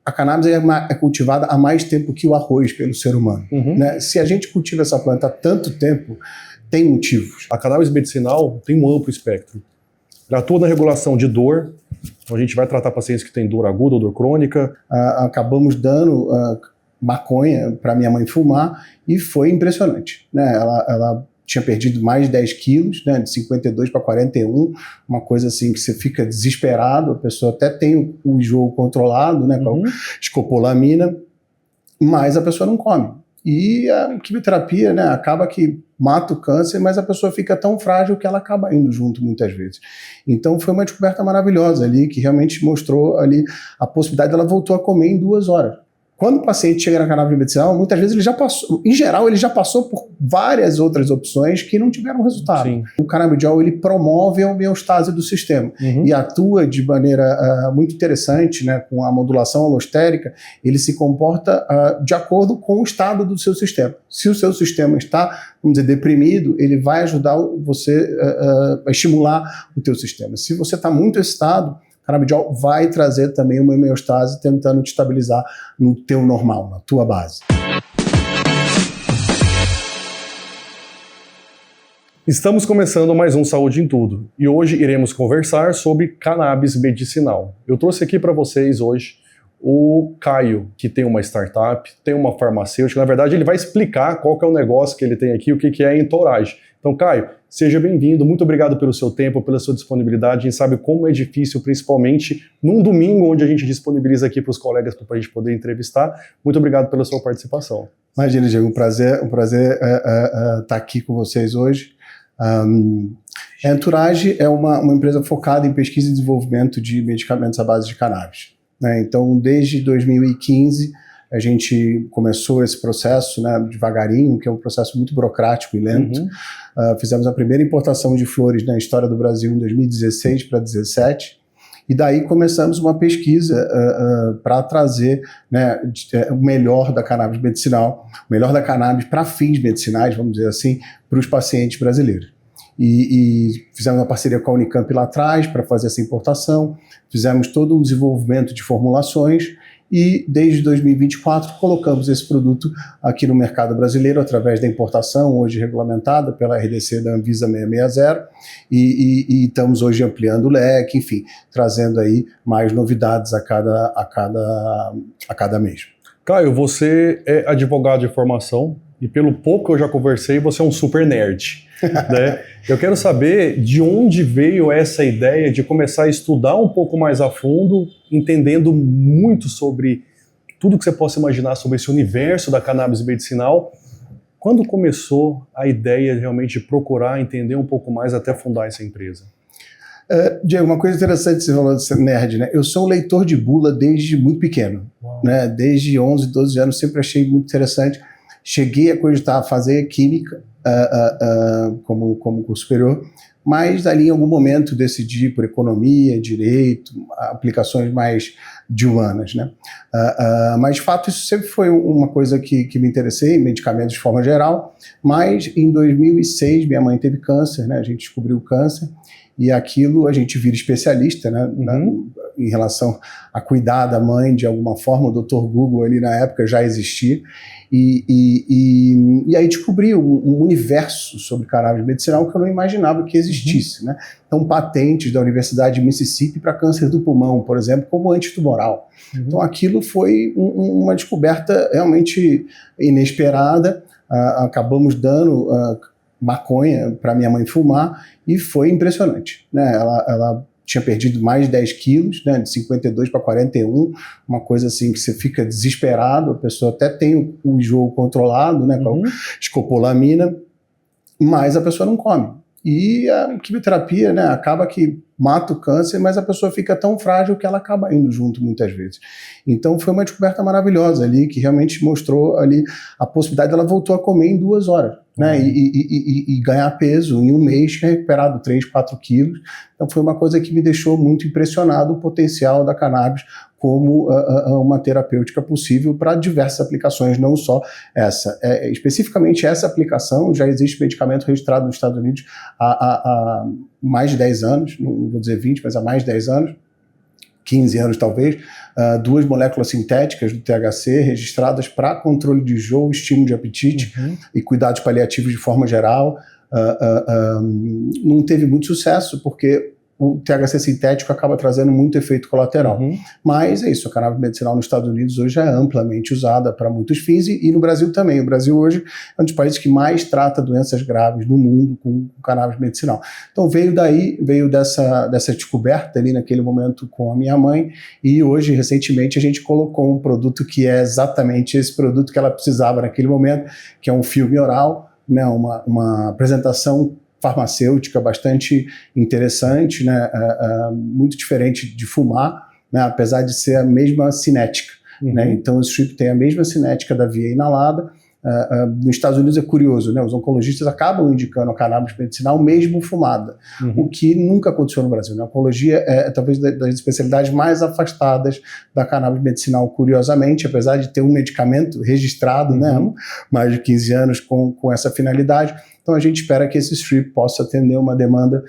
a cannabis é cultivada há mais tempo que o arroz pelo ser humano. Né? Se a gente cultiva essa planta há tanto tempo, tem motivos. A cannabis medicinal tem um amplo espectro. Ela atua na regulação de dor, então a gente vai tratar pacientes que têm dor aguda ou dor crônica. Acabamos dando maconha para minha mãe fumar e foi impressionante. Né? Ela tinha perdido mais de 10 quilos, né? De 52 para 41, uma coisa assim que você fica desesperado, a pessoa até tem o enjoo controlado, né? Com a escopolamina, mas a pessoa não come. E a quimioterapia, né, acaba que mata o câncer, mas a pessoa fica tão frágil que ela acaba indo junto muitas vezes. Então foi uma descoberta maravilhosa ali, que realmente mostrou ali a possibilidade dela voltou a comer em 2 horas. Quando o paciente chega na cannabis medicinal, muitas vezes ele já passou, em geral, ele já passou por várias outras opções que não tiveram resultado. Sim. O canabidiol, ele promove a homeostase do sistema e atua de maneira muito interessante, né, com a modulação allostérica, ele se comporta de acordo com o estado do seu sistema. Se o seu sistema está, vamos dizer, deprimido, ele vai ajudar você a estimular o teu sistema. Se você está muito excitado, o canabidiol vai trazer também uma homeostase tentando te estabilizar no teu normal, na tua base. Estamos começando mais um Saúde em Tudo e hoje iremos conversar sobre cannabis medicinal. Eu trouxe aqui para vocês hoje o Caio, que tem uma startup, tem uma farmacêutica. Na verdade, ele vai explicar qual que é o negócio que ele tem aqui, o que é a Entourage. Então, Caio, seja bem-vindo, muito obrigado pelo seu tempo, pela sua disponibilidade. A gente sabe como é difícil, principalmente num domingo, onde a gente disponibiliza aqui para os colegas para a gente poder entrevistar. Muito obrigado pela sua participação. Imagina, Diego, um prazer estar aqui com vocês hoje. A Entourage é uma empresa focada em pesquisa e desenvolvimento de medicamentos à base de cannabis. Né? Então, desde 2015, a gente começou esse processo, né, devagarinho, que é um processo muito burocrático e lento. Fizemos a primeira importação de flores na história do Brasil em 2016 para 2017. E daí começamos uma pesquisa para trazer, né, o melhor da cannabis medicinal, o melhor da cannabis para fins medicinais, vamos dizer assim, para os pacientes brasileiros. E fizemos uma parceria com a Unicamp lá atrás para fazer essa importação, fizemos todo um desenvolvimento de formulações e desde 2024 colocamos esse produto aqui no mercado brasileiro através da importação, hoje regulamentada pela RDC da Anvisa 660, e estamos hoje ampliando o leque, enfim, trazendo aí mais novidades a cada mês. Caio, você é advogado de formação e pelo pouco que eu já conversei, você é um super nerd. Né? Eu quero saber de onde veio essa ideia de começar a estudar um pouco mais a fundo, entendendo muito sobre tudo que você possa imaginar sobre esse universo da cannabis medicinal. Quando começou a ideia realmente de procurar entender um pouco mais até fundar essa empresa? Diego, uma coisa interessante você falou de ser nerd, né? Eu sou um leitor de bula desde muito pequeno, né? Desde 11, 12 anos, sempre achei muito interessante. Cheguei a cogitar fazer química como curso superior, mas dali em algum momento decidi por economia, direito, aplicações mais de humanas, né? Mas de fato isso sempre foi uma coisa que me interessei, em medicamentos de forma geral, mas em 2006 minha mãe teve câncer, né? A gente descobriu o câncer e aquilo a gente vira especialista, né? Em relação a cuidar da mãe de alguma forma. O Dr. Google ali na época já existia. E aí descobri um universo sobre cannabis medicinal que eu não imaginava que existisse, né? Então, patentes da Universidade de Mississippi para câncer do pulmão, por exemplo, como antitumoral. Então, aquilo foi uma descoberta realmente inesperada. Acabamos dando maconha para minha mãe fumar e foi impressionante, né? Ela tinha perdido mais de 10 quilos, né, de 52 para 41, uma coisa assim que você fica desesperado, a pessoa até tem o enjoo controlado, né, com a escopolamina, mas a pessoa não come. E a quimioterapia, né, acaba que mata o câncer, mas a pessoa fica tão frágil que ela acaba indo junto muitas vezes. Então foi uma descoberta maravilhosa ali, que realmente mostrou ali a possibilidade dela voltou a comer em 2 horas, né, e ganhar peso em um mês, tinha recuperado 3, 4 quilos. Então foi uma coisa que me deixou muito impressionado, o potencial da cannabis como uma terapêutica possível para diversas aplicações, não só essa. Especificamente essa aplicação, já existe medicamento registrado nos Estados Unidos há mais de 10 anos, não vou dizer 20, mas há mais de 10 anos, 15 anos talvez, 2 moléculas sintéticas do THC registradas para controle de enjoo, estímulo de apetite e cuidados paliativos de forma geral. Não teve muito sucesso, porque o THC sintético acaba trazendo muito efeito colateral. Mas é isso, a cannabis medicinal nos Estados Unidos hoje é amplamente usada para muitos fins e no Brasil também. O Brasil hoje é um dos países que mais trata doenças graves no mundo com cannabis medicinal. Então veio dessa descoberta ali naquele momento com a minha mãe, e hoje, recentemente, a gente colocou um produto que é exatamente esse produto que ela precisava naquele momento, que é um filme oral, né, uma apresentação farmacêutica bastante interessante, né, muito diferente de fumar, né, apesar de ser a mesma cinética. Né, então o strip tem a mesma cinética da via inalada. Nos Estados Unidos é curioso, né, os oncologistas acabam indicando a cannabis medicinal mesmo fumada, o que nunca aconteceu no Brasil. Né? A oncologia é talvez das especialidades mais afastadas da cannabis medicinal, curiosamente, apesar de ter um medicamento registrado, né, há mais de 15 anos com essa finalidade. Então a gente espera que esse strip possa atender uma demanda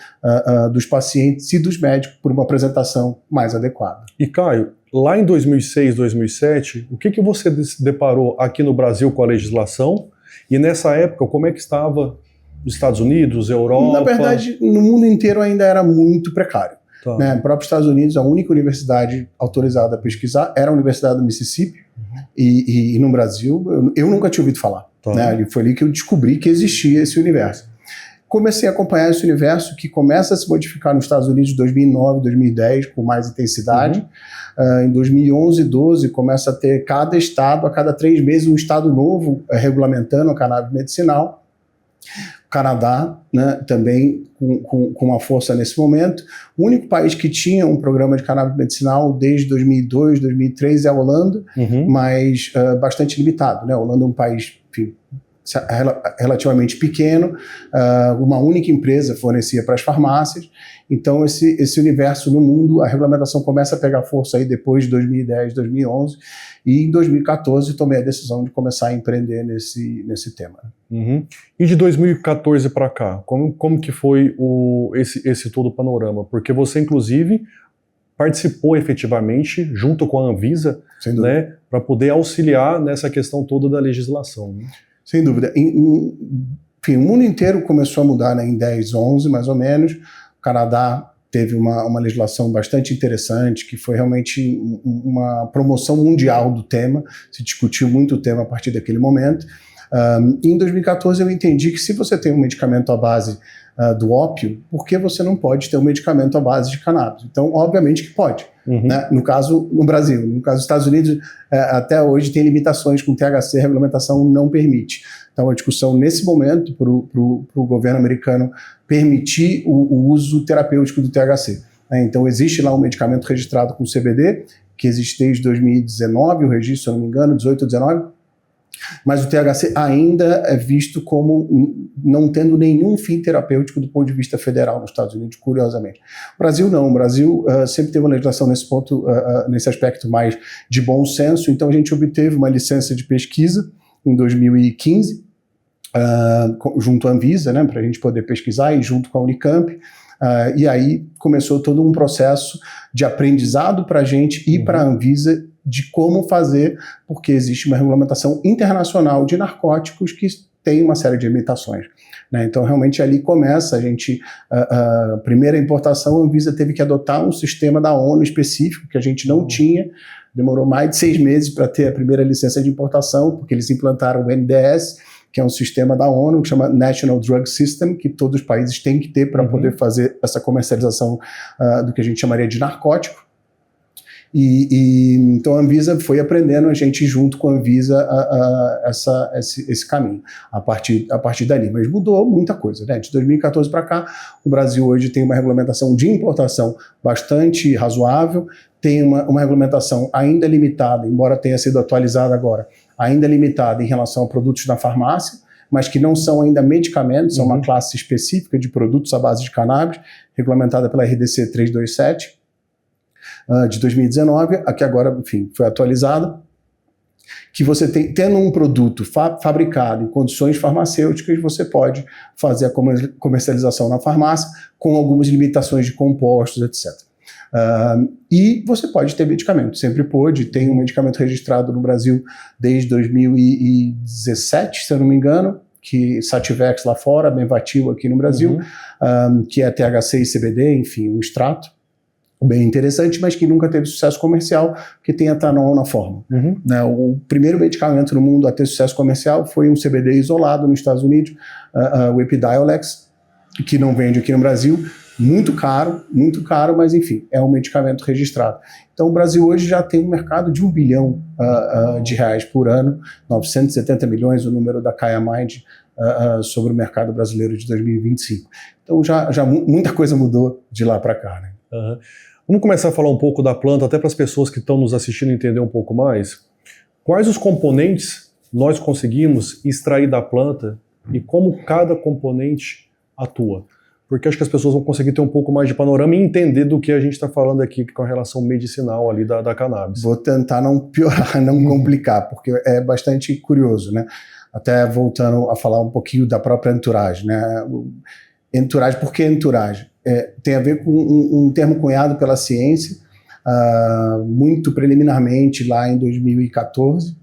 dos pacientes e dos médicos por uma apresentação mais adequada. E Caio, lá em 2006, 2007, o que você se deparou aqui no Brasil com a legislação? E nessa época, como é que estava os Estados Unidos, Europa? Na verdade, no mundo inteiro ainda era muito precário. Tá. Né? No próprio Estados Unidos, a única universidade autorizada a pesquisar era a Universidade do Mississippi. E no Brasil, eu nunca tinha ouvido falar. Tá. Né? Foi ali que eu descobri que existia esse universo. Comecei a acompanhar esse universo que começa a se modificar nos Estados Unidos em 2009, 2010, com mais intensidade. Em 2011 e 2012, começa a ter cada estado, a cada 3 meses, um estado novo regulamentando a cannabis medicinal. O Canadá, né, também com uma força nesse momento. O único país que tinha um programa de cannabis medicinal desde 2002, 2003 é a Holanda, mas bastante limitado. Né? A Holanda é um país, enfim, relativamente pequeno, uma única empresa fornecia para as farmácias. Então esse universo no mundo, a regulamentação começa a pegar força aí depois de 2010, 2011, e em 2014 tomei a decisão de começar a empreender nesse tema. E de 2014 para cá, como que foi esse todo o panorama? Porque você, inclusive, participou efetivamente, junto com a Anvisa, né, para poder auxiliar nessa questão toda da legislação. Né? Sem dúvida. Enfim, o mundo inteiro começou a mudar, né, em 10, 11, mais ou menos. O Canadá teve uma legislação bastante interessante, que foi realmente uma promoção mundial do tema. Se discutiu muito o tema a partir daquele momento. Em 2014 eu entendi que se você tem um medicamento à base do ópio, por que você não pode ter um medicamento à base de cannabis? Então, obviamente que pode. Né? No caso, no Brasil. No caso dos Estados Unidos, até hoje tem limitações com THC, a regulamentação não permite. Então, a discussão nesse momento para o governo americano permitir o uso terapêutico do THC. Né? Então, existe lá um medicamento registrado com CBD, que existe desde 2019, o registro, se eu não me engano, 18 ou 19, mas o THC ainda é visto como não tendo nenhum fim terapêutico do ponto de vista federal nos Estados Unidos, curiosamente. O Brasil não, o Brasil sempre teve uma legislação nesse ponto, nesse aspecto mais de bom senso, então a gente obteve uma licença de pesquisa em 2015, junto à Anvisa, né, para a gente poder pesquisar, e junto com a Unicamp, e aí começou todo um processo de aprendizado para a gente e para a Anvisa de como fazer, porque existe uma regulamentação internacional de narcóticos que tem uma série de limitações. Né? Então, realmente, ali começa a gente, a primeira importação, a Anvisa teve que adotar um sistema da ONU específico, que a gente não tinha, demorou mais de 6 meses para ter a primeira licença de importação, porque eles implantaram o NDS, que é um sistema da ONU, que chama National Drug System, que todos os países têm que ter para poder fazer essa comercialização do que a gente chamaria de narcótico. Então a Anvisa foi aprendendo, a gente junto com a Anvisa esse caminho a partir dali, mas mudou muita coisa, né? De 2014 para cá, o Brasil hoje tem uma regulamentação de importação bastante razoável, tem uma regulamentação ainda limitada, embora tenha sido atualizada agora, ainda limitada em relação a produtos na farmácia, mas que não são ainda medicamentos, são uma classe específica de produtos à base de cannabis, regulamentada pela RDC 327, de 2019, a que agora, enfim, foi atualizada, que você tendo um produto fabricado em condições farmacêuticas, você pode fazer a comercialização na farmácia com algumas limitações de compostos, etc. E você pode ter medicamento, sempre pôde, tem um medicamento registrado no Brasil desde 2017, se eu não me engano, que Sativex lá fora, Benvatil aqui no Brasil, que é THC e CBD, enfim, um extrato bem interessante, mas que nunca teve sucesso comercial, porque tem etanol na forma. Né, o primeiro medicamento no mundo a ter sucesso comercial foi um CBD isolado nos Estados Unidos, o Epidiolex, que não vende aqui no Brasil, muito caro, mas enfim, é um medicamento registrado. Então o Brasil hoje já tem um mercado de R$1 bilhão de reais por ano, 970 milhões o número da Kaya Mind sobre o mercado brasileiro de 2025. Então já muita coisa mudou de lá para cá, né? Vamos começar a falar um pouco da planta, até para as pessoas que estão nos assistindo entender um pouco mais. Quais os componentes nós conseguimos extrair da planta e como cada componente atua? Porque acho que as pessoas vão conseguir ter um pouco mais de panorama e entender do que a gente está falando aqui com a relação medicinal ali da cannabis. Vou tentar não piorar, não complicar, porque é bastante curioso, né? Até voltando a falar um pouquinho da própria entourage, né? Entourage, por que entourage? Tem a ver com um termo cunhado pela ciência, muito preliminarmente lá em 2014,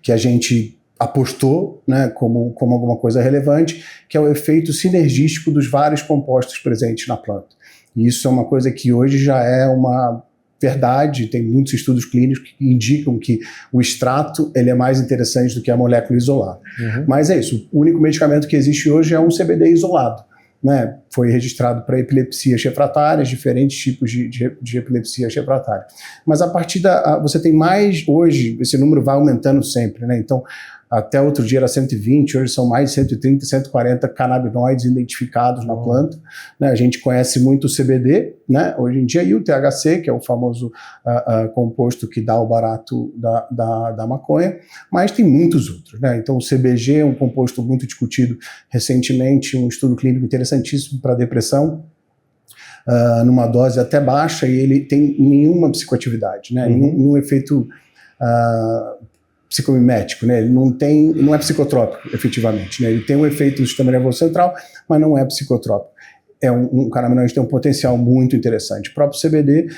que a gente apostou, né, como alguma coisa relevante, que é o efeito sinergístico dos vários compostos presentes na planta. E isso é uma coisa que hoje já é uma verdade, tem muitos estudos clínicos que indicam que o extrato ele é mais interessante do que a molécula isolada. Mas é isso, o único medicamento que existe hoje é um CBD isolado. Né, foi registrado para epilepsias refratárias, diferentes tipos de epilepsias refratárias. Mas a partir você tem mais, hoje, esse número vai aumentando sempre, né? Então, até outro dia era 120, hoje são mais de 130, 140 canabinoides identificados na planta. Né? A gente conhece muito o CBD, né? Hoje em dia, e o THC, que é o famoso composto que dá o barato da maconha, mas tem muitos outros. Né? Então, o CBG é um composto muito discutido recentemente, um estudo clínico interessantíssimo para depressão, numa dose até baixa, e ele tem nenhuma psicoatividade, né? Nenhum efeito psicomimético, né? Ele não é psicotrópico, efetivamente, né? Ele tem um efeito do sistema nervoso central, mas não é psicotrópico. É um canabinoide que tem um potencial muito interessante. O próprio CBD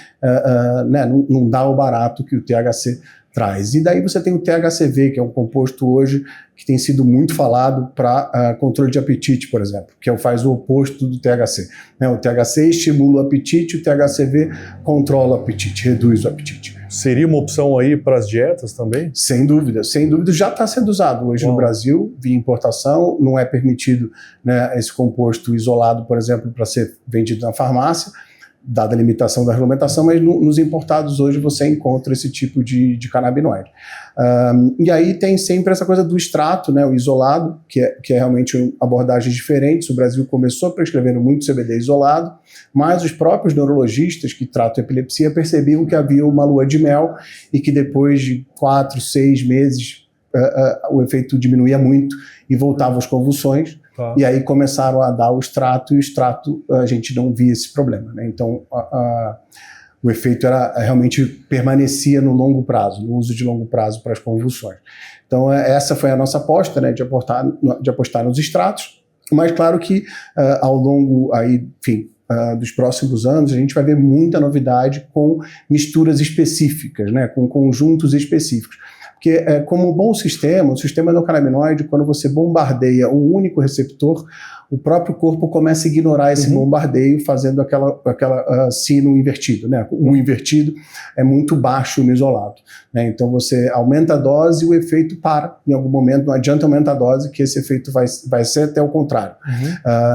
né, não dá o barato que o THC traz. E daí você tem o THCV, que é um composto hoje que tem sido muito falado para controle de apetite, por exemplo, que faz o oposto do THC. Né? O THC estimula o apetite, o THCV controla o apetite, reduz o apetite. Seria uma opção aí para as dietas também? Sem dúvida, já está sendo usado hoje no Brasil, via importação, não é permitido, né, esse composto isolado, por exemplo, para ser vendido na farmácia, dada a limitação da regulamentação, mas nos importados hoje você encontra esse tipo de canabinoide. E aí tem sempre essa coisa do extrato, né, o isolado, que é realmente abordagens diferentes. O Brasil começou prescrevendo muito CBD isolado, mas os próprios neurologistas que tratam epilepsia percebiam que havia uma lua de mel e que depois de 4, 6 meses o efeito diminuía muito e voltavam as convulsões. E aí começaram a dar o extrato, e o extrato a gente não via esse problema, né? Então o efeito realmente permanecia no longo prazo, no uso de longo prazo para as convulsões. Então essa foi a nossa aposta, né, de apostar nos extratos, mas claro que ao longo aí, enfim, dos próximos anos a gente vai ver muita novidade com misturas específicas, né, com conjuntos específicos. Porque como um bom sistema, o sistema endocannabinoide, quando você bombardeia um único receptor, o próprio corpo começa a ignorar esse bombardeio, fazendo aquela sino invertido, né? O invertido é muito baixo no isolado, né? Então você aumenta a dose e o efeito para em algum momento, não adianta aumentar a dose que esse efeito vai ser até o contrário.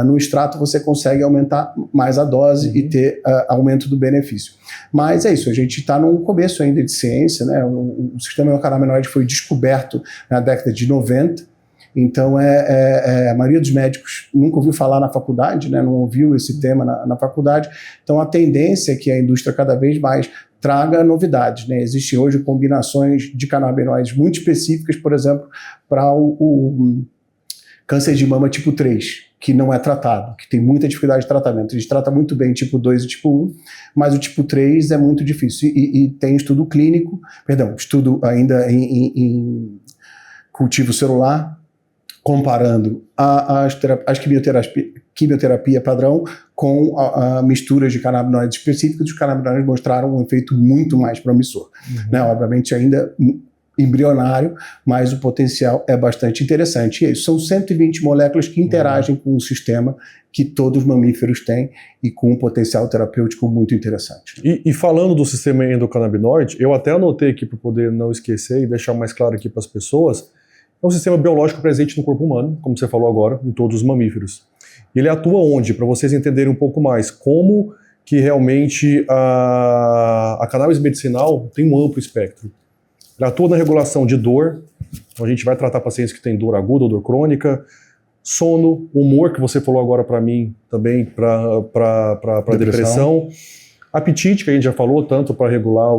No extrato você consegue aumentar mais a dose e ter aumento do benefício. Mas é isso, a gente está num começo ainda de ciência, né? O sistema endocannabinoide foi descoberto na década de 90, então a maioria dos médicos nunca ouviu falar na faculdade, né? Não ouviu esse tema na faculdade, então a tendência é que a indústria cada vez mais traga novidades, né? Existem hoje combinações de canabinoides muito específicas, por exemplo, para o câncer de mama tipo 3, que não é tratado, que tem muita dificuldade de tratamento. A gente trata muito bem tipo 2 e tipo 1, mas o tipo 3 é muito difícil. E tem estudo clínico, estudo ainda em cultivo celular, comparando as quimioterapia padrão com misturas de canabinoides específicos, os canabinoides mostraram um efeito muito mais promissor. Né? Obviamente ainda embrionário, mas o potencial é bastante interessante. E isso, são 120 moléculas que interagem com um sistema que todos os mamíferos têm e com um potencial terapêutico muito interessante. E falando do sistema endocannabinoide, eu até anotei aqui para poder não esquecer e deixar mais claro aqui para as pessoas, é um sistema biológico presente no corpo humano, como você falou agora, em todos os mamíferos. Ele atua onde? Para vocês entenderem um pouco mais como que realmente a cannabis medicinal tem um amplo espectro. Ele atua na regulação de dor, então a gente vai tratar pacientes que têm dor aguda ou dor crônica, sono, humor, que você falou agora para mim também, para depressão. Apetite, que a gente já falou, tanto para regular,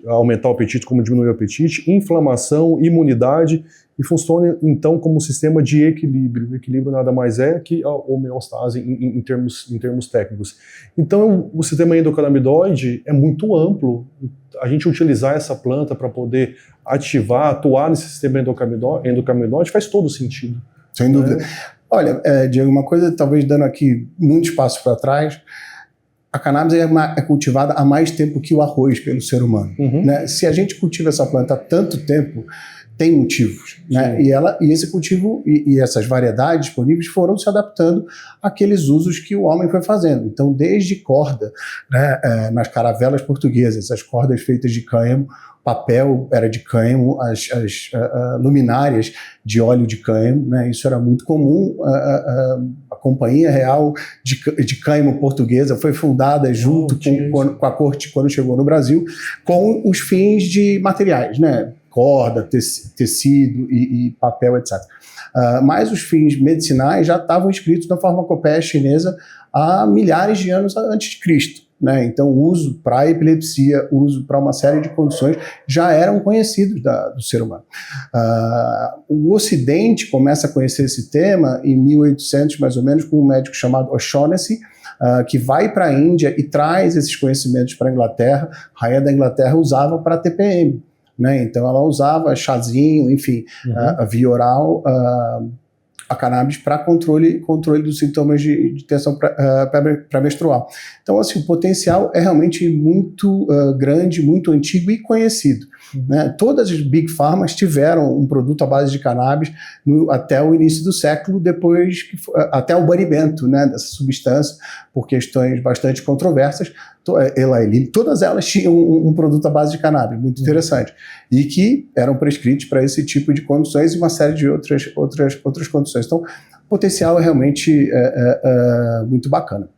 aumentar o apetite como diminuir o apetite, inflamação, imunidade, e funciona então como um sistema de equilíbrio. O equilíbrio nada mais é que a homeostase em termos técnicos. Então o sistema endocannabinoide é muito amplo. A gente utilizar essa planta para poder atuar nesse sistema endocannabinoide faz todo sentido. Sem dúvida. Olha, Diego, uma coisa, talvez dando aqui muito espaço para trás, a cannabis é cultivada há mais tempo que o arroz pelo ser humano. Né? Se a gente cultiva essa planta há tanto tempo, tem motivos. Né? E esse cultivo e essas variedades disponíveis foram se adaptando àqueles usos que o homem foi fazendo. Então, desde corda, né, nas caravelas portuguesas, as cordas feitas de cânhamo, papel era de cânhamo, as luminárias de óleo de cânhamo, né? Isso era muito comum. A Companhia Real de Cânhamo Portuguesa foi fundada junto com a corte quando chegou no Brasil, com os fins de materiais, né? Corda, tecido e papel, etc. Mas os fins medicinais já estavam escritos na farmacopeia chinesa há milhares de anos antes de Cristo. Né? Então, o uso para epilepsia, o uso para uma série de condições já eram conhecidos do ser humano. O Ocidente começa a conhecer esse tema em 1800, mais ou menos, com um médico chamado O'Shaughnessy, que vai para a Índia e traz esses conhecimentos para a Inglaterra. A rainha da Inglaterra usava para TPM. Né? Então, ela usava chazinho, enfim, a via oral, a cannabis para controle dos sintomas de tensão pré-menstrual. Então, assim, o potencial é realmente muito grande, muito antigo e conhecido. Né? Todas as Big Pharmas tiveram um produto à base de cannabis até o início do século, até o banimento, né, dessa substância, por questões bastante controversas. Todas elas tinham um produto à base de cannabis, muito interessante, e que eram prescritos para esse tipo de condições e uma série de outras condições. Então, o potencial é realmente muito bacana.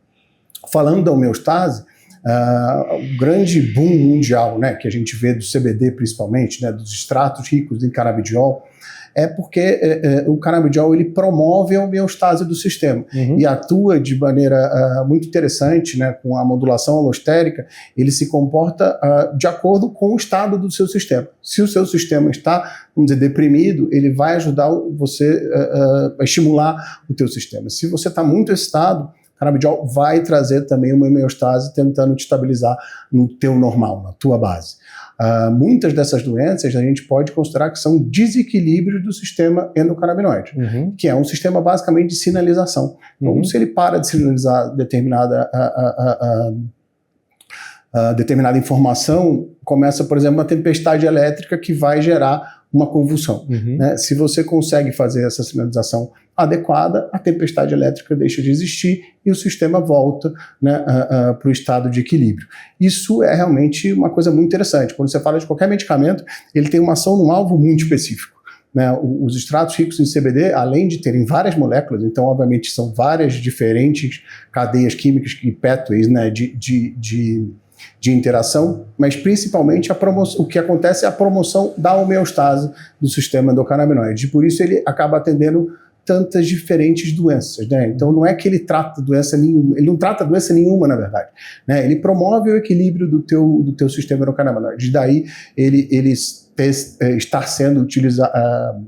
Falando da homeostase, o grande boom mundial, né, que a gente vê do CBD principalmente, né, dos extratos ricos em canabidiol, é porque o canabidiol ele promove a homeostase do sistema e atua de maneira muito interessante, né, com a modulação allostérica. Ele se comporta de acordo com o estado do seu sistema. Se o seu sistema está, vamos dizer, deprimido, ele vai ajudar você a estimular o teu sistema. Se você está muito excitado, o canabidiol vai trazer também uma homeostase tentando te estabilizar no teu normal, na tua base. Muitas dessas doenças a gente pode considerar que são desequilíbrios do sistema endocannabinoide, que é um sistema basicamente de sinalização. Então, se ele para de sinalizar determinada informação, começa, por exemplo, uma tempestade elétrica que vai gerar uma convulsão. Né? Se você consegue fazer essa sinalização adequada, a tempestade elétrica deixa de existir e o sistema volta, né, para o estado de equilíbrio. Isso é realmente uma coisa muito interessante. Quando você fala de qualquer medicamento, ele tem uma ação num alvo muito específico. Né? Os extratos ricos em CBD, além de terem várias moléculas, então obviamente são várias diferentes cadeias químicas e pathways, né, de interação, mas principalmente o que acontece é a promoção da homeostase do sistema endocannabinoide. E por isso ele acaba atendendo tantas diferentes doenças, né? Então não é que ele trata doença nenhuma, ele não trata doença nenhuma, na verdade, né? Ele promove o equilíbrio do teu sistema endocannabinoide. Daí ele estar sendo utilizado,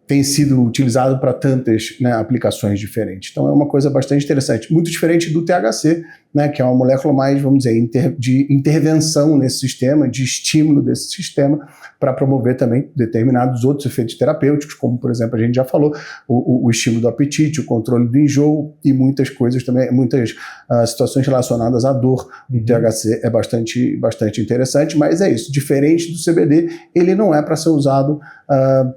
tem sido utilizado para tantas, né, aplicações diferentes. Então é uma coisa bastante interessante, muito diferente do THC, né, que é uma molécula mais, vamos dizer, de intervenção nesse sistema, de estímulo desse sistema, para promover também determinados outros efeitos terapêuticos, como, por exemplo, a gente já falou, o estímulo do apetite, o controle do enjoo e muitas coisas também, muitas situações relacionadas à dor. O THC é bastante interessante, mas é isso, diferente do CBD, ele não é para ser usado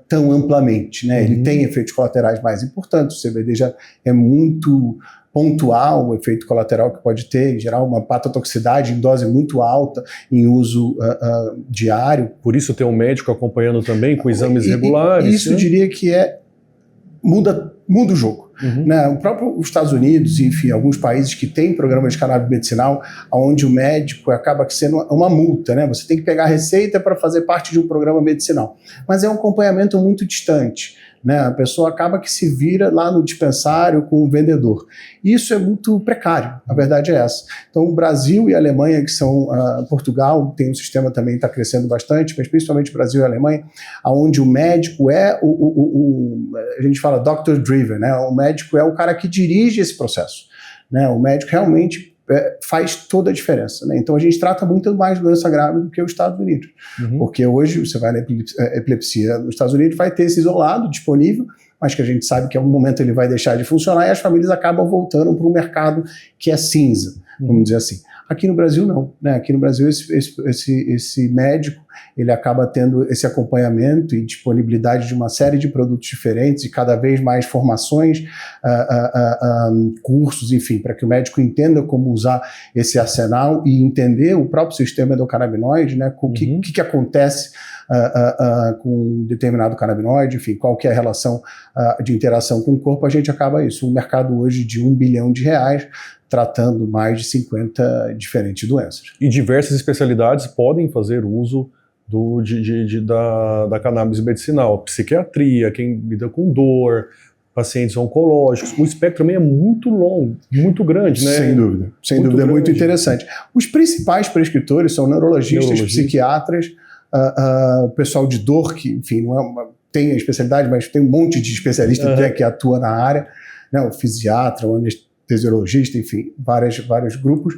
tão amplamente, né? Ele tem efeitos colaterais mais importantes, o CBD já é muito pontual o efeito colateral que pode ter, em geral uma hepatotoxicidade em dose muito alta, em uso diário. Por isso ter um médico acompanhando também com exames regulares. Isso, né? Eu diria que muda o jogo. Né? O próprio os Estados Unidos, enfim, alguns países que têm programas de cannabis medicinal, onde o médico acaba sendo uma multa, né? Você tem que pegar a receita para fazer parte de um programa medicinal. Mas é um acompanhamento muito distante. Né? A pessoa acaba que se vira lá no dispensário com o vendedor. Isso é muito precário, a verdade é essa. Então, o Brasil e a Alemanha, que são Portugal, tem um sistema também que está crescendo bastante, mas principalmente o Brasil e a Alemanha, onde o médico é a gente fala doctor-driven, né? O médico é o cara que dirige esse processo. Né? O médico realmente faz toda a diferença. Né? Então a gente trata muito mais doença grave do que os Estados Unidos. Porque hoje você vai na epilepsia nos Estados Unidos, vai ter esse isolado disponível, mas que a gente sabe que em algum momento ele vai deixar de funcionar e as famílias acabam voltando para um mercado que é cinza, vamos dizer assim. Aqui no Brasil não, né? Aqui no Brasil esse médico, ele acaba tendo esse acompanhamento e disponibilidade de uma série de produtos diferentes e cada vez mais formações, cursos, enfim, para que o médico entenda como usar esse arsenal e entender o próprio sistema endocannabinoide, né? O que acontece com determinado canabinoide, enfim, qual que é a relação de interação com o corpo, a gente acaba isso. Um mercado hoje de R$1 bilhão, tratando mais de 50 diferentes doenças. E diversas especialidades podem fazer uso da cannabis medicinal. Psiquiatria, quem lida com dor, pacientes oncológicos. O espectro também é muito longo, muito grande, né? Sem dúvida. Sem dúvida, é muito interessante. Os principais prescritores são neurologistas, psiquiatras, o pessoal de dor, que, enfim, não é tem a especialidade, mas tem um monte de especialista que atua na área, né? O fisiatra, o anestesiologista, enfim, vários grupos.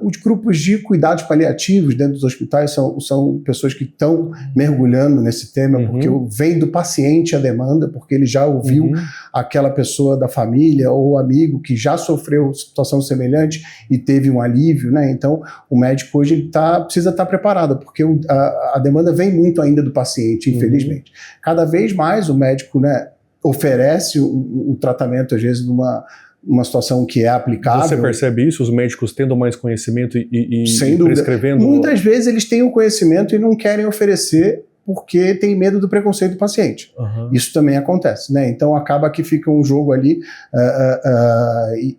Os grupos de cuidados paliativos dentro dos hospitais são pessoas que estão mergulhando nesse tema, porque vem do paciente a demanda, porque ele já ouviu aquela pessoa da família ou amigo que já sofreu situação semelhante e teve um alívio, né? Então, o médico hoje ele precisa estar preparado, porque a demanda vem muito ainda do paciente, infelizmente. Cada vez mais o médico, né, oferece o tratamento, às vezes, numa situação que é aplicável. Você percebe isso? Os médicos tendo mais conhecimento e sem dúvida. Prescrevendo? Muitas vezes eles têm o conhecimento e não querem oferecer porque tem medo do preconceito do paciente. Isso também acontece, né? Então acaba que fica um jogo ali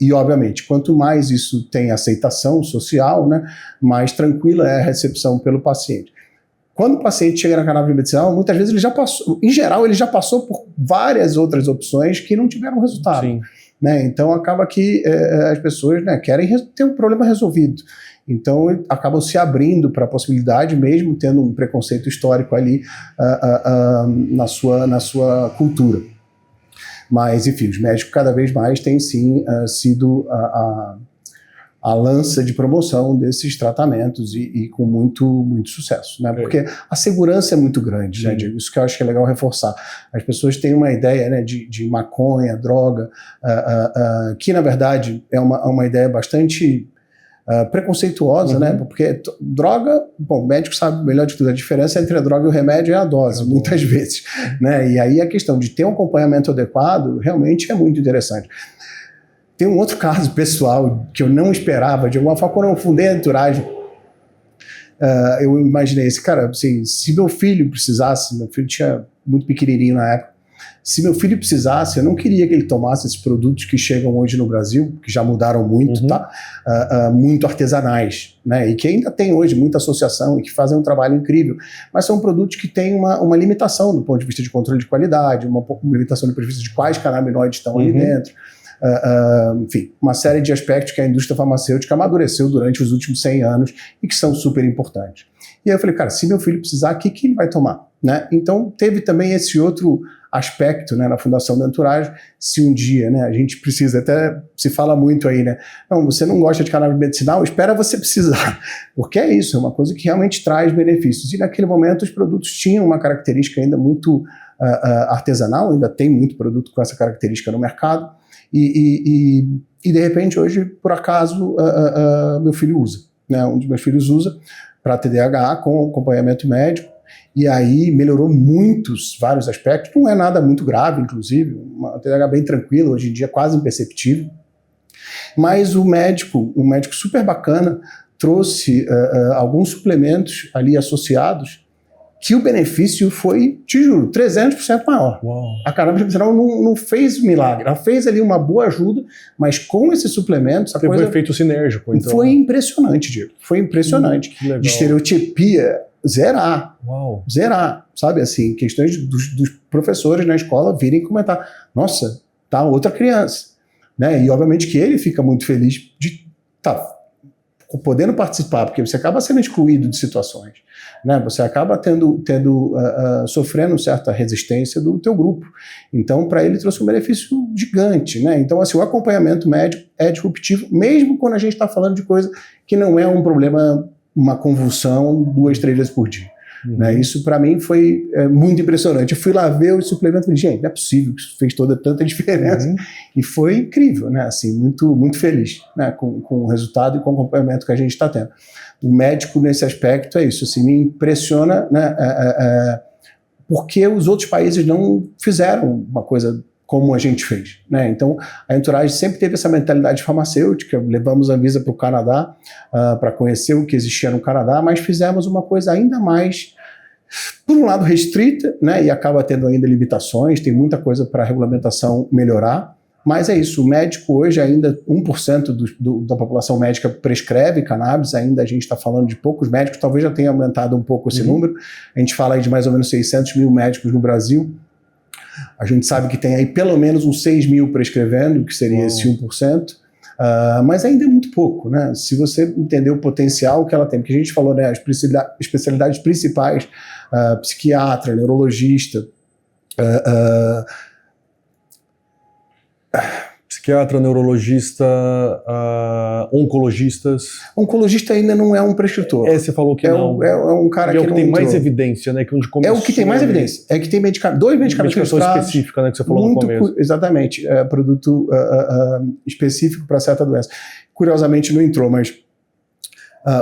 e obviamente, quanto mais isso tem aceitação social, né, mais tranquila é a recepção pelo paciente. Quando o paciente chega na cannabis medicinal, muitas vezes ele já passou, em geral, ele já passou por várias outras opções que não tiveram resultado. Sim. Né? Então acaba que as pessoas, né, querem ter um problema resolvido. Então acabam se abrindo para a possibilidade, mesmo tendo um preconceito histórico ali na sua cultura. Mas, enfim, os médicos cada vez mais têm sim sido a lança de promoção desses tratamentos e com muito sucesso, né? Porque a segurança é muito grande, né, Diego? Isso que eu acho que é legal reforçar. As pessoas têm uma ideia, né, de maconha, droga, que na verdade é uma ideia bastante preconceituosa, né? Porque droga, bom, o médico sabe melhor de tudo, a diferença entre a droga e o remédio é a dose, muitas vezes, né? E aí a questão de ter um acompanhamento adequado realmente é muito interessante. Tem um outro caso pessoal que eu não esperava, de alguma forma, quando eu fundei a Entourage, eu imaginei esse cara, assim, se meu filho precisasse, meu filho tinha muito pequenininho na época, se meu filho precisasse, eu não queria que ele tomasse esses produtos que chegam hoje no Brasil, que já mudaram muito, tá? Muito artesanais, né? E que ainda tem hoje muita associação e que fazem um trabalho incrível, mas são produtos que têm uma limitação do ponto de vista de controle de qualidade, uma limitação do ponto de vista de quais canabinoides estão ali dentro. Enfim, uma série de aspectos que a indústria farmacêutica amadureceu durante os últimos 100 anos e que são super importantes. E aí eu falei, cara, se meu filho precisar, o que ele vai tomar? Né? Então teve também esse outro aspecto, né, na Fundação Denturage, se um dia, né, a gente precisa, até se fala muito aí, né, não, você não gosta de cannabis medicinal, espera você precisar, porque é isso, é uma coisa que realmente traz benefícios, e naquele momento os produtos tinham uma característica ainda muito artesanal, ainda tem muito produto com essa característica no mercado, e de repente hoje, por acaso, meu filho usa, né, um dos meus filhos usa para TDAH com acompanhamento médico, e aí melhorou vários aspectos, não é nada muito grave, inclusive, uma TDAH bem tranquila, hoje em dia quase imperceptível, mas o médico super bacana, trouxe alguns suplementos ali associados, que o benefício foi, te juro, 300% maior. Uau. A cannabis medicinal não fez milagre, ela fez ali uma boa ajuda, mas com esses suplementos, teve um efeito sinérgico, então. Foi impressionante, Diego, foi impressionante. De estereotipia, zerar, sabe, assim, questões dos professores na escola virem comentar, nossa, tá outra criança, né, e obviamente que ele fica muito feliz de estar podendo participar, porque você acaba sendo excluído de situações, né, você acaba sofrendo certa resistência do teu grupo, então para ele trouxe um benefício gigante, né, então assim, o acompanhamento médico é disruptivo, mesmo quando a gente está falando de coisa que não é um problema, uma convulsão 2-3 vezes por dia. Né? Isso para mim foi muito impressionante. Eu fui lá ver o suplemento e falei, gente, não é possível que isso fez tanta diferença. E foi incrível, né? Assim, muito, muito feliz, né? com o resultado e com o acompanhamento que a gente está tendo. O médico nesse aspecto é isso, assim, me impressiona, né? Porque os outros países não fizeram uma coisa como a gente fez, né? Então, a Entourage sempre teve essa mentalidade farmacêutica, levamos a Anvisa para o Canadá, para conhecer o que existia no Canadá, mas fizemos uma coisa ainda mais, por um lado, restrita, né? E acaba tendo ainda limitações, tem muita coisa para a regulamentação melhorar, mas é isso, o médico hoje ainda 1% da população médica prescreve cannabis, ainda a gente está falando de poucos médicos, talvez já tenha aumentado um pouco esse número, a gente fala aí de mais ou menos 600 mil médicos no Brasil. A gente sabe que tem aí pelo menos uns 6 mil prescrevendo, que seria esse 1%, mas ainda é muito pouco, né? Se você entender o potencial que ela tem, porque a gente falou, né, as especialidades principais, psiquiatra, neurologista, psiquiatra, neurologista, oncologistas. Oncologista ainda não é um prescritor. Você falou que não. É um cara que é o que tem mais evidência, né? Que onde começou, é o que tem mais evidência. É que tem dois medicamentos específica, né? Que você falou no começo. Exatamente. Produto específico para certa doença. Curiosamente não entrou, mas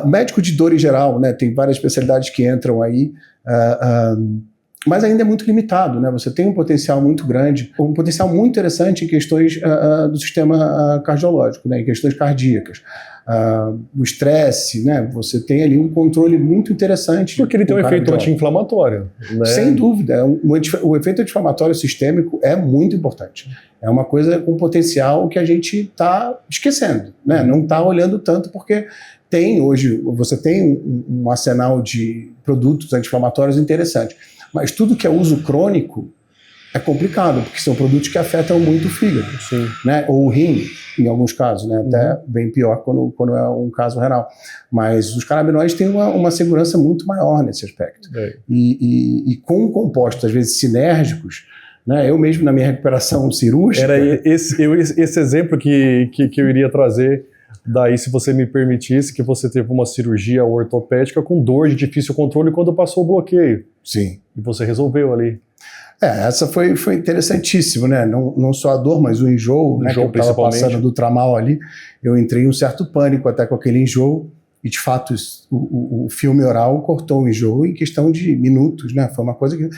o médico de dor em geral, né? Tem várias especialidades que entram aí. Mas ainda é muito limitado, né? Você tem um potencial muito grande, um potencial muito interessante em questões do sistema cardiológico, né? Em questões cardíacas. O estresse, né? Você tem ali um controle muito interessante. Porque ele tem um efeito anti-inflamatório. Né? Sem dúvida. O efeito anti-inflamatório sistêmico é muito importante. É uma coisa com potencial que a gente está esquecendo, né? Não está olhando tanto porque você tem um arsenal de produtos anti-inflamatórios interessante. Mas tudo que é uso crônico é complicado, porque são produtos que afetam muito o fígado, né? Ou o rim, em alguns casos, né? Até bem pior quando é um caso renal. Mas os canabinoides têm uma segurança muito maior nesse aspecto. E com compostos, às vezes, sinérgicos, né? Eu mesmo, na minha recuperação cirúrgica... Era esse exemplo que eu iria trazer. Daí, se você me permitisse, que você teve uma cirurgia ortopédica com dor de difícil controle quando passou o bloqueio. Sim. E você resolveu ali. Essa foi interessantíssimo, né? Não só a dor, mas o enjoo, né? Que eu estava passando do tramal ali. Eu entrei em um certo pânico até com aquele enjoo. E, de fato, o filme oral cortou o enjoo em questão de minutos, né? Foi uma coisa que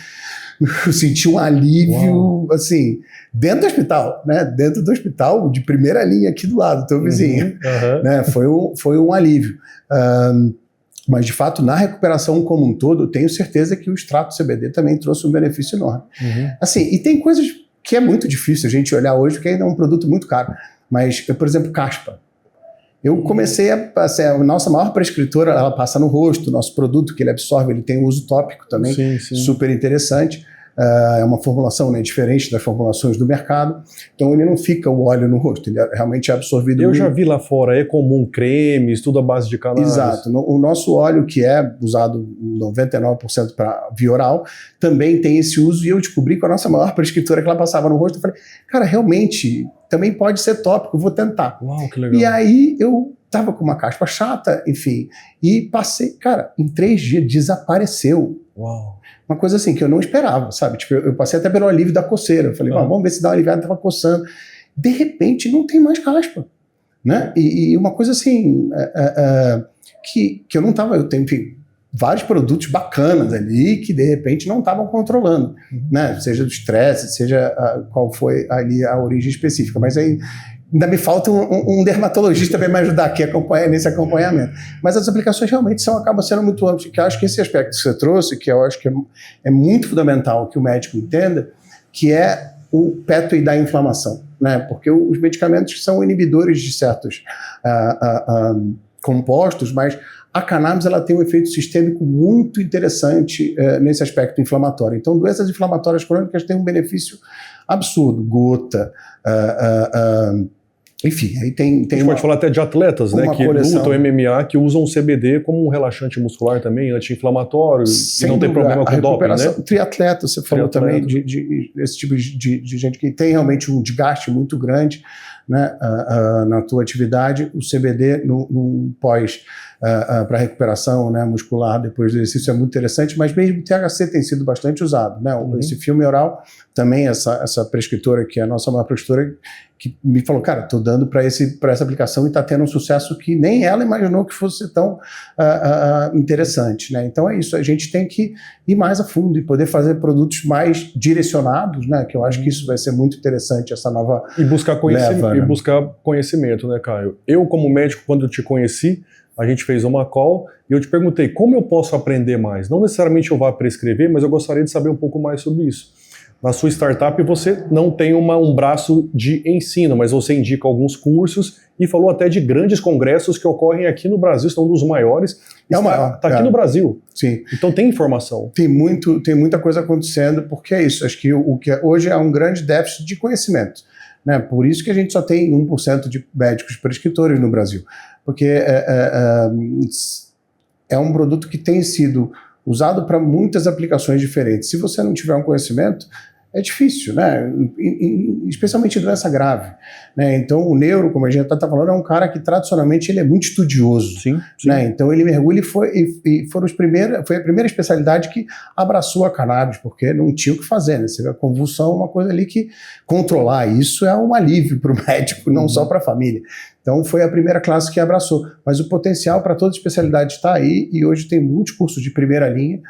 eu senti um alívio, assim, dentro do hospital, né? Dentro do hospital, de primeira linha aqui do lado, teu vizinho. Né? Foi um alívio. Mas, de fato, na recuperação como um todo, eu tenho certeza que o extrato CBD também trouxe um benefício enorme. Assim, e tem coisas que é muito difícil a gente olhar hoje, porque ainda é um produto muito caro. Mas, por exemplo, caspa. Eu comecei a nossa maior prescritora, ela passa no rosto, nosso produto que ele absorve, ele tem um uso tópico também, super interessante. é uma formulação, né, diferente das formulações do mercado, então ele não fica o óleo no rosto, ele realmente é absorvido. Eu já vi lá fora, é comum cremes, tudo à base de cannabis. Exato, o nosso óleo, que é usado 99% para via oral, também tem esse uso, e eu descobri com a nossa maior prescritora que ela passava no rosto, eu falei, cara, realmente, também pode ser tópico, vou tentar. Uau, que legal. E aí eu tava com uma caspa chata, enfim, e passei, cara, em 3 dias desapareceu. Uau. Uma coisa assim que eu não esperava, sabe? Tipo, eu passei até pelo alívio da coceira, eu falei, vamos ver se dá uma aliviada, tava coçando. De repente, não tem mais caspa, né? E uma coisa assim, que eu não tava, eu tenho, enfim, vários produtos bacanas ali que de repente não estavam controlando, né? Seja do estresse, seja qual foi ali a origem específica, mas aí ainda me falta um dermatologista para me ajudar aqui nesse acompanhamento. Mas as aplicações realmente acabam sendo muito amplas, que eu acho que esse aspecto que você trouxe, que eu acho que é muito fundamental que o médico entenda, que é o pathway da inflamação, né? Porque os medicamentos são inibidores de certos compostos, mas a cannabis ela tem um efeito sistêmico muito interessante nesse aspecto inflamatório. Então, doenças inflamatórias crônicas têm um benefício absurdo, gota, enfim, aí tem a gente pode falar até de atletas, né, que lutam MMA, que usam o CBD como um relaxante muscular também, anti-inflamatório, e não tem problema com doping, né? Triatleta, você falou também desse tipo de gente que tem realmente um desgaste muito grande, né, na tua atividade. O CBD no pós para recuperação, né, muscular depois do exercício é muito interessante, mas mesmo o THC tem sido bastante usado, né? Esse filme oral também, essa prescritora, que é a nossa maior prescritora, que me falou, cara, estou dando para essa aplicação e está tendo um sucesso que nem ela imaginou que fosse tão interessante, né? Então é isso, a gente tem que ir mais a fundo e poder fazer produtos mais direcionados, né? Que eu acho que isso vai ser muito interessante, essa nova buscar conhecimento, leva, né? E buscar conhecimento, né, Caio? Eu, como médico, quando eu te conheci, a gente fez uma call e eu te perguntei como eu posso aprender mais. Não necessariamente eu vá prescrever, mas eu gostaria de saber um pouco mais sobre isso. Na sua startup você não tem um braço de ensino, mas você indica alguns cursos e falou até de grandes congressos que ocorrem aqui no Brasil, são um dos maiores. Está aqui no Brasil. Sim. Então tem informação. Tem muita coisa acontecendo, porque é isso. Acho que o que hoje é um grande déficit de conhecimento, né? Por isso que a gente só tem 1% de médicos prescritores no Brasil. Porque é um produto que tem sido usado para muitas aplicações diferentes. Se você não tiver um conhecimento, é difícil, né? Especialmente doença grave, né? Então o neuro, como a gente está falando, é um cara que tradicionalmente ele é muito estudioso, sim. Né? Então ele mergulha e foi a primeira especialidade que abraçou a cannabis, porque não tinha o que fazer, né? Você vê a convulsão, uma coisa ali que controlar isso é um alívio para o médico, não só para a família. Então foi a primeira classe que abraçou, mas o potencial para toda especialidade está aí, e hoje tem muitos cursos de primeira linha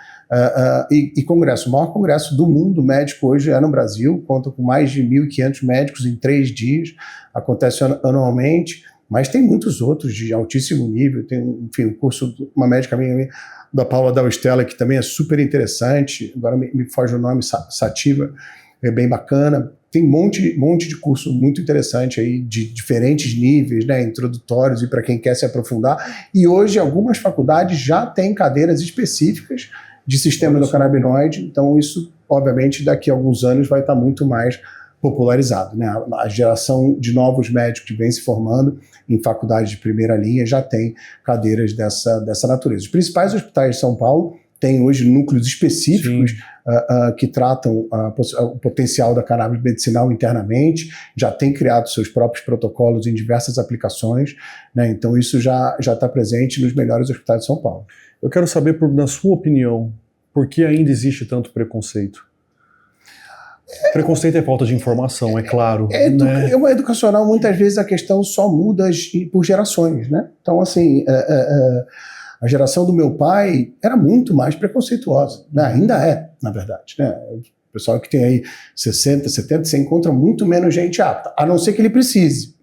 e congresso. O maior congresso do mundo médico hoje é no Brasil, conta com mais de 1.500 médicos em 3 dias, acontece anualmente, mas tem muitos outros de altíssimo nível. Tem, enfim, um curso de uma médica minha, da Paula D'Austella, que também é super interessante, agora me foge o nome, Sativa, é bem bacana. Tem um monte de curso muito interessante aí, de diferentes níveis, né, introdutórios e para quem quer se aprofundar. E hoje algumas faculdades já têm cadeiras específicas de sistema endocannabinoide, então isso, obviamente, daqui a alguns anos vai estar muito mais popularizado, né? A geração de novos médicos que vem se formando em faculdades de primeira linha já tem cadeiras dessa natureza. Os principais hospitais de São Paulo têm hoje núcleos específicos que tratam o potencial da cannabis medicinal internamente, já tem criado seus próprios protocolos em diversas aplicações, né? Então isso já está presente nos melhores hospitais de São Paulo. Eu quero saber, na sua opinião, por que ainda existe tanto preconceito? Preconceito é falta de informação, é claro. É uma educacional, muitas vezes a questão só muda por gerações, né? Então, assim, a geração do meu pai era muito mais preconceituosa, né? Ainda é, na verdade, né? O pessoal que tem aí 60, 70, você encontra muito menos gente apta, a não ser que ele precise.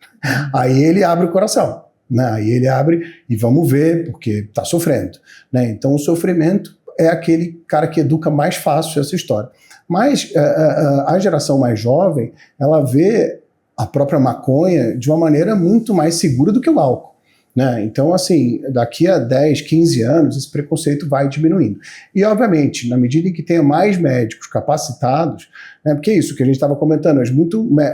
Aí ele abre o coração, né? Aí ele abre e vamos ver, porque está sofrendo, né? Então o sofrimento é aquele cara que educa mais fácil essa história. Mas a geração mais jovem, ela vê a própria maconha de uma maneira muito mais segura do que o álcool, né? Então, assim, daqui a 10, 15 anos, esse preconceito vai diminuindo. E, obviamente, na medida em que tenha mais médicos capacitados, né, porque é isso que a gente estava comentando,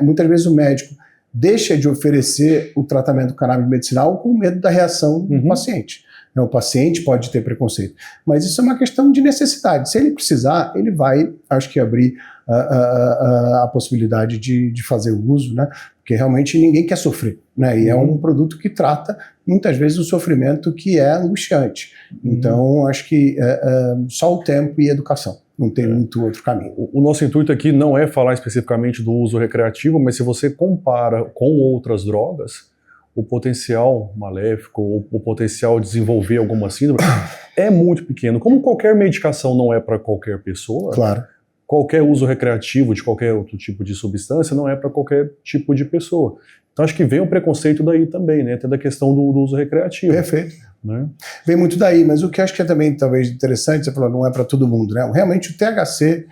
muitas vezes o médico deixa de oferecer o tratamento cannabis medicinal com medo da reação do paciente. O paciente pode ter preconceito, mas isso é uma questão de necessidade. Se ele precisar, ele vai, acho que, abrir a possibilidade de fazer o uso, né? Porque realmente ninguém quer sofrer, né? E é um produto que trata, muitas vezes, um sofrimento que é angustiante. Então, acho que só o tempo e a educação. Não tem muito outro caminho. O nosso intuito aqui não é falar especificamente do uso recreativo, mas se você compara com outras drogas, o potencial maléfico, o potencial de desenvolver alguma síndrome é muito pequeno. Como qualquer medicação não é para qualquer pessoa, claro, qualquer uso recreativo de qualquer outro tipo de substância não é para qualquer tipo de pessoa. Então acho que vem o preconceito daí também, né? Até da questão do uso recreativo. Perfeito. Né? Vem muito daí, mas o que eu acho que é também talvez interessante, você falou, não é para todo mundo, né? Realmente o THC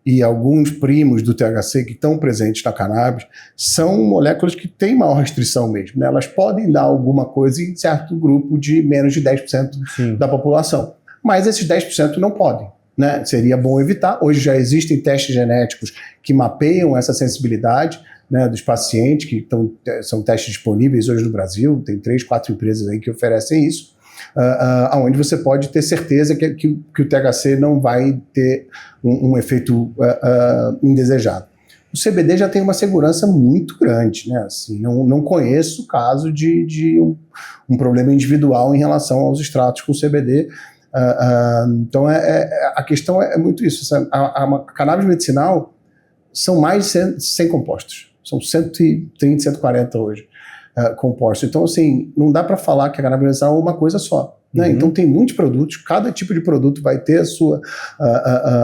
e alguns primos do THC que estão presentes na cannabis são moléculas que têm maior restrição mesmo, né? Elas podem dar alguma coisa em certo grupo de menos de 10% da população, mas esses 10% não podem, né? Seria bom evitar. Hoje já existem testes genéticos que mapeiam essa sensibilidade, né, dos pacientes, que são testes disponíveis hoje no Brasil, tem 3, 4 empresas aí que oferecem isso, onde você pode ter certeza que o THC não vai ter um efeito indesejado. O CBD já tem uma segurança muito grande, né? Assim, não conheço caso de um problema individual em relação aos extratos com CBD. Então a questão é muito isso. A cannabis medicinal são mais de 100 compostos. São 130, 140 hoje compostos. Então, assim, não dá para falar que a cannabis medicinal é uma coisa só. Né? Então, tem muitos produtos, cada tipo de produto vai ter a sua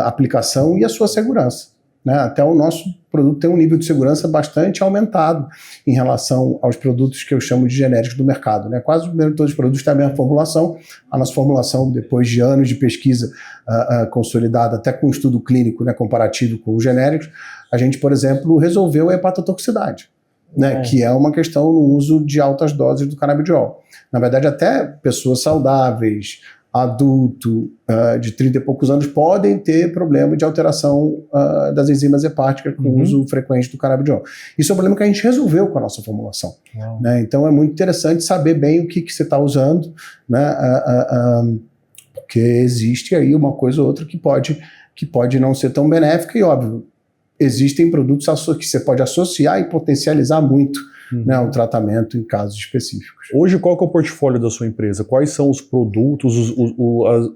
aplicação e a sua segurança. Né? Até o nosso produto tem um nível de segurança bastante aumentado em relação aos produtos que eu chamo de genéricos do mercado. Né? Quase todos os produtos têm a mesma formulação. A nossa formulação, depois de anos de pesquisa consolidada, até com um estudo clínico, né, comparativo com os genéricos, a gente, por exemplo, resolveu a hepatotoxicidade, né, que é uma questão no uso de altas doses do canabidiol. Na verdade, até pessoas saudáveis, adulto, de 30 e poucos anos, podem ter problema de alteração das enzimas hepáticas com o uso frequente do canabidiol. Isso é um problema que a gente resolveu com a nossa formulação. Né? Então é muito interessante saber bem o que você está usando, né? Porque existe aí uma coisa ou outra que pode não ser tão benéfica e, óbvio, existem produtos que você pode associar e potencializar muito, né, o tratamento em casos específicos. Hoje, qual que é o portfólio da sua empresa? Quais são os produtos,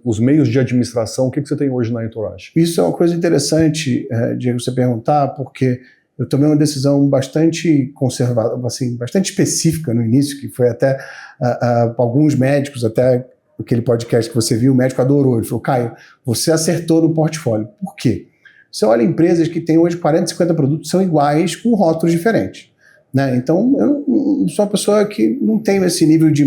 os meios de administração? O que você tem hoje na Entourage? Isso é uma coisa interessante, Diego, você perguntar, porque eu tomei uma decisão bastante conservadora, assim, bastante específica no início, que foi até alguns médicos, até aquele podcast que você viu, o médico adorou. Ele falou, Caio, você acertou no portfólio. Por quê? Você olha empresas que têm hoje 40, 50 produtos, são iguais, com rótulos diferentes. Né? Então, eu não sou uma pessoa que não tenho esse nível de...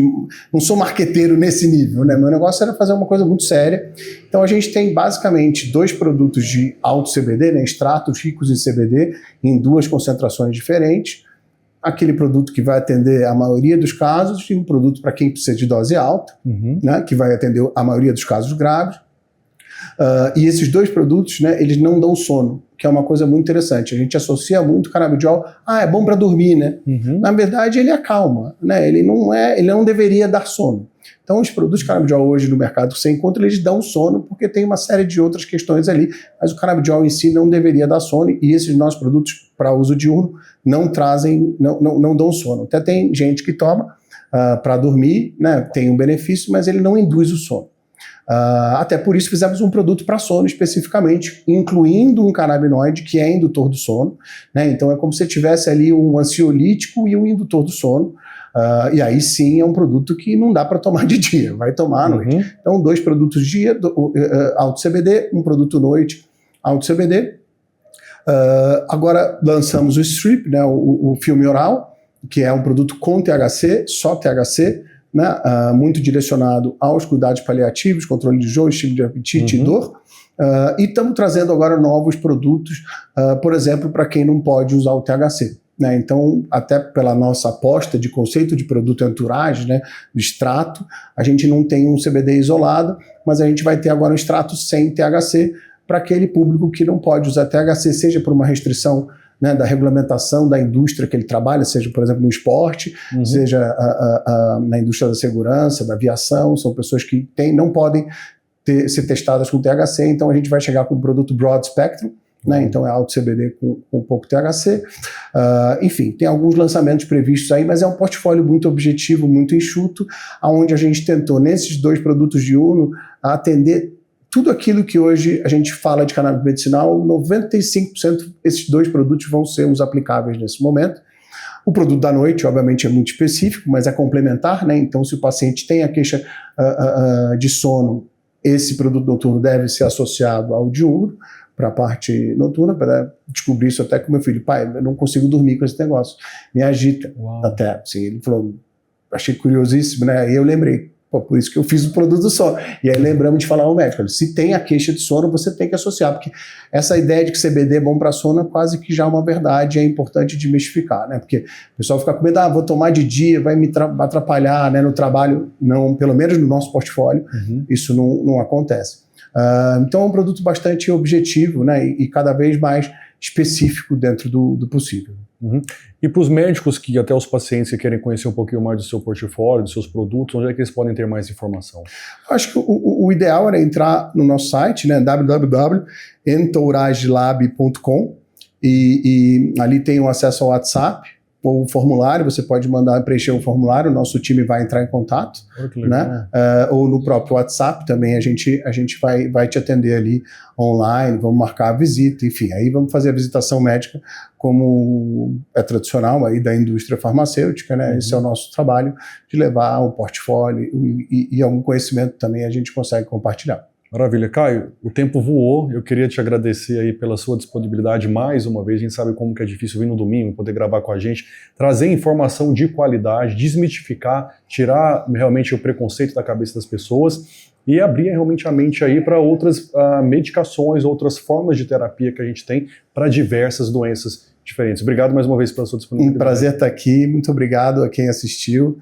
Não sou marqueteiro nesse nível. Né? Meu negócio era fazer uma coisa muito séria. Então, a gente tem basicamente 2 produtos de alto CBD, né? Extratos ricos em CBD, em 2 concentrações diferentes. Aquele produto que vai atender a maioria dos casos e um produto para quem precisa de dose alta, né? Que vai atender a maioria dos casos graves. E esses 2 produtos, né, eles não dão sono, que é uma coisa muito interessante. A gente associa muito o canabidiol, é bom para dormir, né? Na verdade, ele acalma, né? Ele não deveria dar sono. Então, os produtos de canabidiol hoje no mercado que você encontra, eles dão sono, porque tem uma série de outras questões ali, mas o canabidiol em si não deveria dar sono, e esses nossos produtos para uso diurno não dão sono. Até tem gente que toma para dormir, né? Tem um benefício, mas ele não induz o sono. Até por isso fizemos um produto para sono especificamente, incluindo um canabinoide que é indutor do sono, né? Então é como se tivesse ali um ansiolítico e um indutor do sono, e aí sim é um produto que não dá para tomar de dia, vai tomar à noite. Então 2 produtos dia, alto CBD, um produto noite, alto CBD. Agora lançamos o Strip, né? o filme oral, que é um produto com THC, só THC, né, muito direcionado aos cuidados paliativos, controle de enjoo, estímulo de apetite e dor. E estamos trazendo agora novos produtos, por exemplo, para quem não pode usar o THC. né? Então, até pela nossa aposta de conceito de produto entourage, né, do extrato, a gente não tem um CBD isolado, mas a gente vai ter agora um extrato sem THC para aquele público que não pode usar THC, seja por uma restrição, né, da regulamentação da indústria que ele trabalha, seja, por exemplo, no esporte, seja na indústria da segurança, da aviação, são pessoas que não podem ser testadas com THC, então a gente vai chegar com um produto broad spectrum, né, então é alto CBD com pouco THC. Enfim, tem alguns lançamentos previstos aí, mas é um portfólio muito objetivo, muito enxuto, onde a gente tentou, nesses 2 produtos de Uno, atender tudo aquilo que hoje a gente fala de cannabis medicinal, 95% esses 2 produtos vão ser os aplicáveis nesse momento. O produto da noite, obviamente, é muito específico, mas é complementar, né? Então, se o paciente tem a queixa de sono, esse produto noturno deve ser associado ao diurno, para a parte noturna, para descobrir isso até com o meu filho. Pai, eu não consigo dormir com esse negócio, me agita. Uau. Até, assim, ele falou, achei curiosíssimo, né? E eu lembrei, por isso que eu fiz o produto só. E aí lembramos de falar ao médico, se tem a queixa de sono, você tem que associar, porque essa ideia de que CBD é bom para sono é quase que já uma verdade, é importante desmistificar, né? Porque o pessoal fica com medo, vou tomar de dia, vai me atrapalhar, né, no trabalho. Não, pelo menos no nosso portfólio, isso não acontece. Então é um produto bastante objetivo, né, e cada vez mais específico dentro do possível. E para os médicos que até os pacientes que querem conhecer um pouquinho mais do seu portfólio, dos seus produtos, onde é que eles podem ter mais informação? Acho que o ideal era entrar no nosso site, né, www.entouragelab.com, e ali tem um acesso ao WhatsApp, ou o formulário, você pode mandar preencher um formulário, o nosso time vai entrar em contato, né? Ou no próprio WhatsApp também a gente vai te atender ali online, vamos marcar a visita, enfim, aí vamos fazer a visitação médica como é tradicional aí da indústria farmacêutica, né? Esse é o nosso trabalho, de levar um portfólio e algum conhecimento também a gente consegue compartilhar. Maravilha. Caio, o tempo voou, eu queria te agradecer aí pela sua disponibilidade mais uma vez, a gente sabe como que é difícil vir no domingo, poder gravar com a gente, trazer informação de qualidade, desmitificar, tirar realmente o preconceito da cabeça das pessoas e abrir realmente a mente aí para outras medicações, outras formas de terapia que a gente tem para diversas doenças diferentes. Obrigado mais uma vez pela sua disponibilidade. Um prazer estar aqui, muito obrigado a quem assistiu,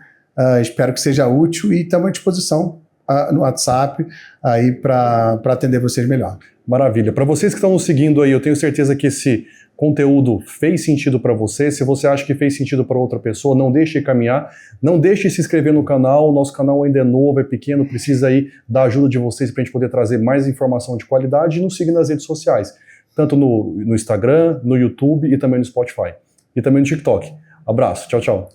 espero que seja útil e estamos à disposição no WhatsApp aí para atender vocês melhor. Maravilha. Para vocês que estão nos seguindo aí, eu tenho certeza que esse conteúdo fez sentido para você. Se você acha que fez sentido para outra pessoa, não deixe de caminhar, não deixe de se inscrever no canal. O nosso canal ainda é novo, é pequeno, precisa aí da ajuda de vocês para a gente poder trazer mais informação de qualidade e nos seguir nas redes sociais, tanto no Instagram, no YouTube e também no Spotify. E também no TikTok. Abraço, tchau, tchau.